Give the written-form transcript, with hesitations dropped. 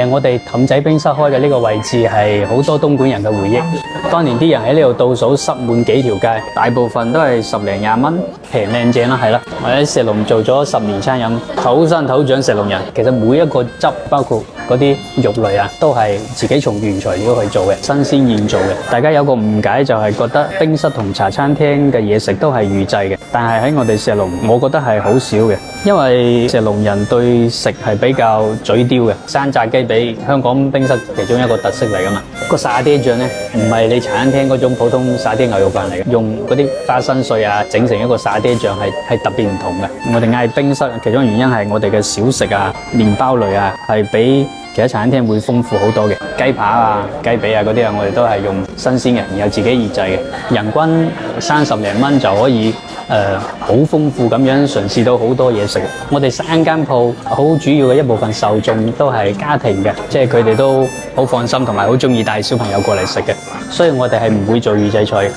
我哋氹仔冰室開嘅呢個位置係好多東莞人嘅回憶。當年啲人喺呢度倒數塞滿幾條街，大部分都係10零20蚊，平靚正啦，係啦。我喺石龍做咗10年餐飲，土生土長石龍人。其實每一個汁，包括嗰啲肉類啊，都係自己從原材料去做嘅，新鮮現做嘅。大家有個誤解就係覺得冰室同茶餐廳嘅嘢食都係預製嘅，但係喺我哋石龍，我覺得係好少嘅，因為石龍人對食係比較嘴刁嘅。山炸雞俾香港冰室其中一個特色嚟㗎嘛。個沙爹醬咧，唔係你茶餐廳嗰種普通沙爹牛肉飯嚟嘅，用嗰啲花生碎啊整成一個沙爹醬係特別唔同嘅。我哋嗌冰室，其中原因係我哋嘅小食啊、麵包類啊係比其他茶餐廳會豐富好多嘅，雞扒啊、雞髀啊嗰啲啊，我哋都係用新鮮嘅，然後自己醃製嘅，人均30零蚊就可以好豐富咁樣嘗試到好多嘢食。我哋3間鋪好主要嘅一部分受眾都係家庭嘅，即係佢哋都好放心同埋好中意帶小朋友過嚟食嘅，所以我哋係唔會做預製菜嘅。